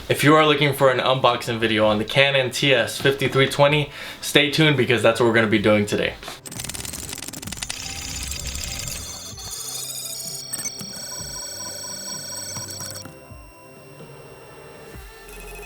If you are looking for an unboxing video on the Canon TS5320, stay tuned because that's what we're going to be doing today.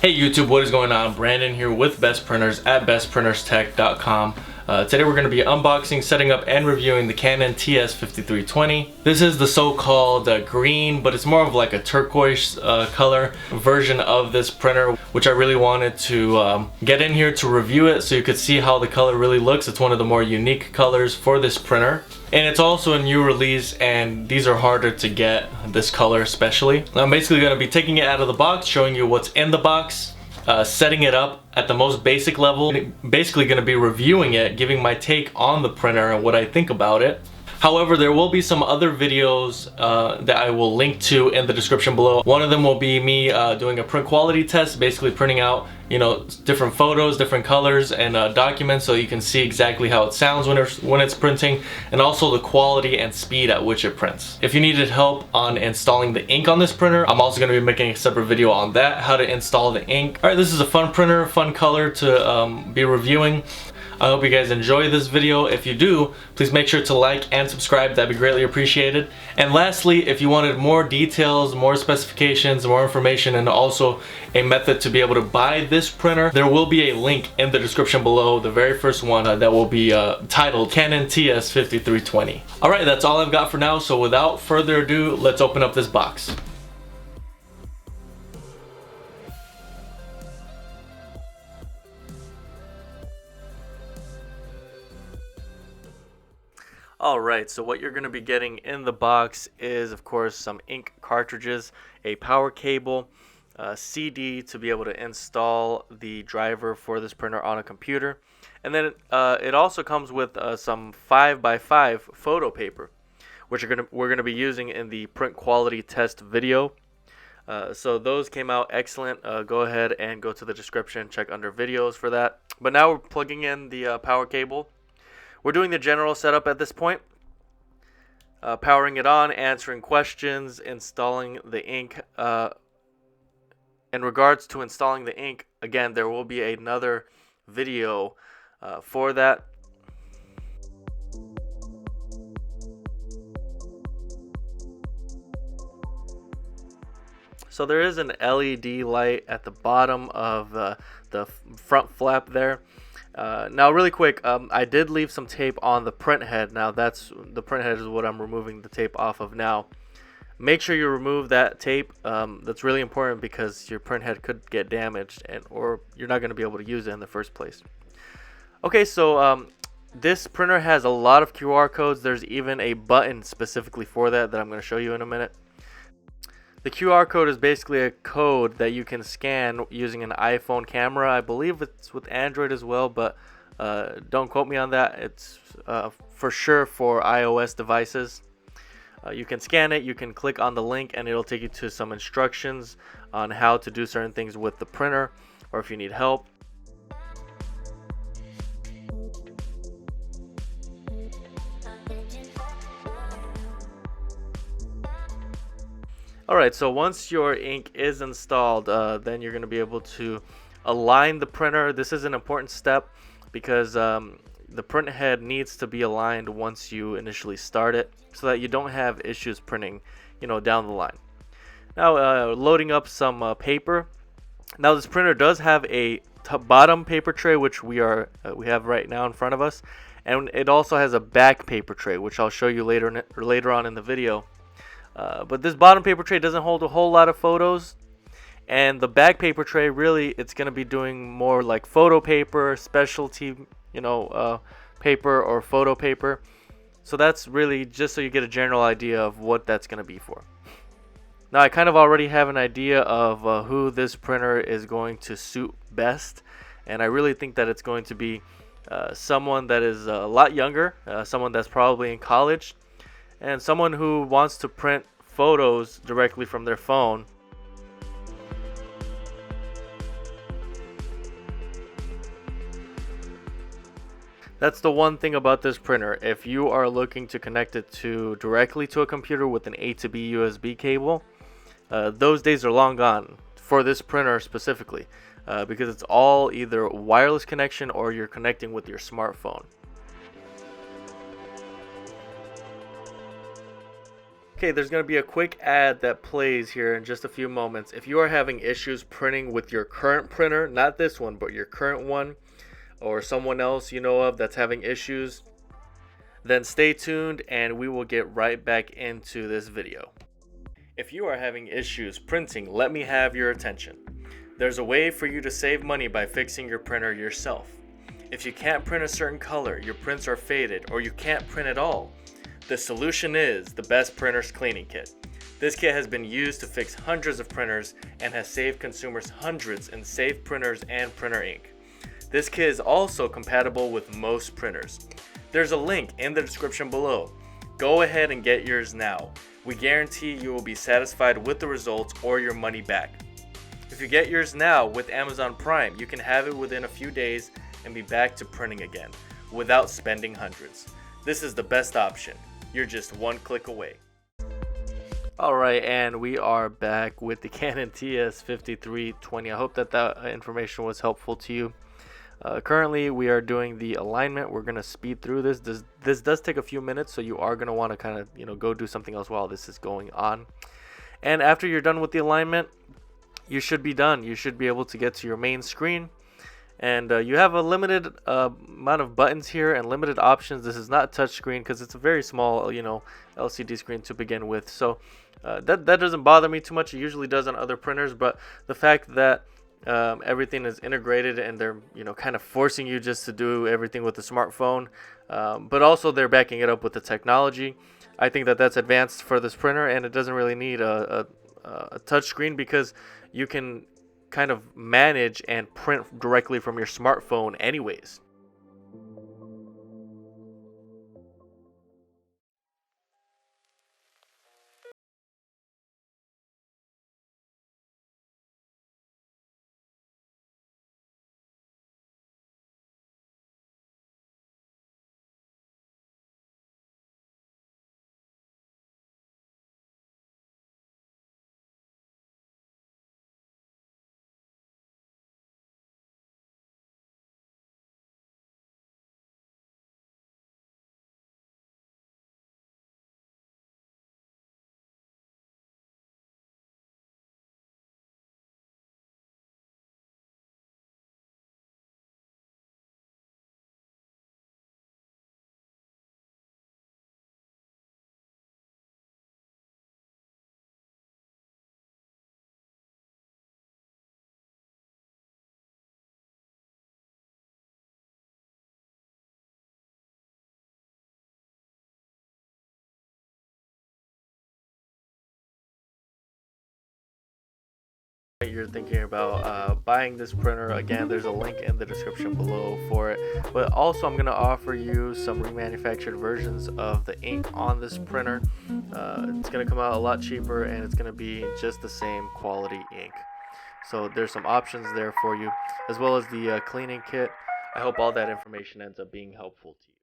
Hey YouTube, what is going on? Brandon here with Best Printers at bestprinterstech.com. Today we're going to be unboxing, setting up, and reviewing the Canon TS5320. This is the so-called green, but it's more of like a turquoise color version of this printer, which I really wanted to get in here to review it so you could see how the color really looks. It's one of the more unique colors for this printer. And it's also a new release, and these are harder to get, this color especially. I'm basically going to be taking it out of the box, showing you what's in the box, setting it up at the most basic level, basically going to be reviewing it, giving my take on the printer and what I think about it. However, there will be some other videos that I will link to in the description below. One of them will be me doing a print quality test, basically printing out, different photos, different colors, and documents so you can see exactly how it sounds when it's printing, and also the quality and speed at which it prints. If you needed help on installing the ink on this printer, I'm also going to be making a separate video on that, how to install the ink. Alright, this is a fun printer, fun color to be reviewing. I hope you guys enjoy this video. If you do, please make sure to like and subscribe. That'd be greatly appreciated. And lastly, if you wanted more details, more specifications, more information, and also a method to be able to buy this printer, there will be a link in the description below, the very first one that will be titled Canon TS5320. Alright, that's all I've got for now, so without further ado, let's open up this box. Alright, so what you're going to be getting in the box is, of course, some ink cartridges, a power cable, a CD to be able to install the driver for this printer on a computer, and then it also comes with some 5x5 photo paper, which we're going to be using in the print quality test video. So those came out excellent. Go ahead and go to the description, check under videos for that. But now we're plugging in the power cable. We're doing the general setup at this point, powering it on, answering questions, installing the ink. In regards to installing the ink, again, there will be another video for that. So there is an LED light at the bottom of the front flap there. Now really quick, I did leave some tape on the print head. Now the print head is what I'm removing the tape off of now. Make sure you remove that tape. That's really important because your print head could get damaged or you're not going to be able to use it in the first place. Okay, so this printer has a lot of QR codes. There's even a button specifically for that I'm going to show you in a minute. The QR code is basically a code that you can scan using an iPhone camera. I believe it's with Android as well, but don't quote me on that. It's for sure for iOS devices. You can scan it, you can click on the link, and it'll take you to some instructions on how to do certain things with the printer, or if you need help. Alright, so once your ink is installed, then you're going to be able to align the printer. This is an important step because the print head needs to be aligned once you initially start it so that you don't have issues printing, down the line. Now, loading up some paper. Now, this printer does have a bottom paper tray, which we have right now in front of us, and it also has a back paper tray, which I'll show you later on in the video. But this bottom paper tray doesn't hold a whole lot of photos, and the back paper tray, really, it's going to be doing more like photo paper, specialty, paper or photo paper. So that's really just so you get a general idea of what that's going to be for. Now, I kind of already have an idea of who this printer is going to suit best, and I really think that it's going to be someone that is a lot younger, someone that's probably in college, and someone who wants to print photos directly from their phone. That's the one thing about this printer. If you are looking to connect it directly to a computer with an A to B USB cable, those days are long gone. for this printer specifically, because it's all either wireless connection or you're connecting with your smartphone. Okay, there's going to be a quick ad that plays here in just a few moments. If you are having issues printing with your current printer, not this one, but your current one, or someone else you know of that's having issues, then stay tuned and we will get right back into this video. If you are having issues printing, let me have your attention. There's a way for you to save money by fixing your printer yourself. If you can't print a certain color, your prints are faded, or you can't print at all, the solution is the Best Printers Cleaning Kit. This kit has been used to fix hundreds of printers and has saved consumers hundreds in saved printers and printer ink. This kit is also compatible with most printers. There's a link in the description below. Go ahead and get yours now. We guarantee you will be satisfied with the results or your money back. If you get yours now with Amazon Prime, you can have it within a few days and be back to printing again without spending hundreds. This is the best option. You're just one click away. Alright, and we are back with the Canon TS5320. I hope that information was helpful to you. Currently, we are doing the alignment. We're going to speed through this. This does take a few minutes, so you are going to want to kind of, go do something else while this is going on. And after you're done with the alignment, you should be done. You should be able to get to your main screen. And you have a limited amount of buttons here and limited options. This is not touchscreen because it's a very small, LCD screen to begin with. So that doesn't bother me too much. It usually does on other printers, but the fact that everything is integrated and they're, kind of forcing you just to do everything with the smartphone, but also they're backing it up with the technology. I think that that's advanced for this printer, and it doesn't really need a touchscreen because you can kind of manage and print directly from your smartphone anyways. You're thinking about buying this printer, again, there's a link in the description below for it. But also, I'm going to offer you some remanufactured versions of the ink on this printer. It's going to come out a lot cheaper, and it's going to be just the same quality ink. So there's some options there for you, as well as the cleaning kit. I hope all that information ends up being helpful to you.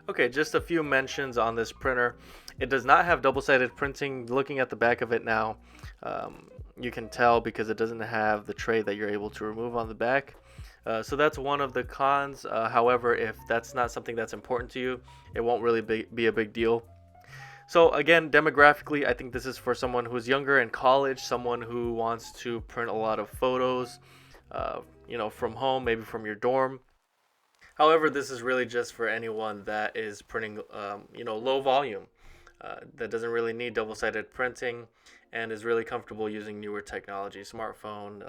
Okay, just a few mentions on this printer. It does not have double-sided printing. Looking at the back of it now, you can tell because it doesn't have the tray that you're able to remove on the back. So that's one of the cons. However, if that's not something that's important to you, it won't really be a big deal. So again, demographically, I think this is for someone who's younger in college, someone who wants to print a lot of photos, from home, maybe from your dorm. However, this is really just for anyone that is printing, low volume, that doesn't really need double-sided printing and is really comfortable using newer technology, smartphone,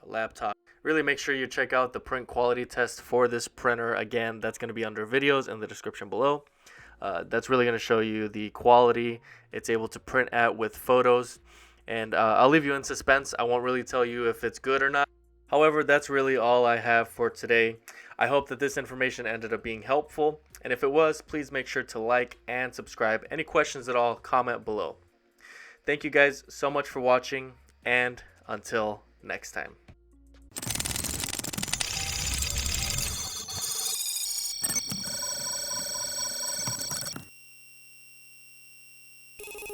laptop. Really make sure you check out the print quality test for this printer. Again, that's going to be under videos in the description below. That's really going to show you the quality it's able to print at with photos. And I'll leave you in suspense. I won't really tell you if it's good or not. However, that's really all I have for today. I hope that this information ended up being helpful. And if it was, please make sure to like and subscribe. Any questions at all, comment below. Thank you guys so much for watching, and until next time.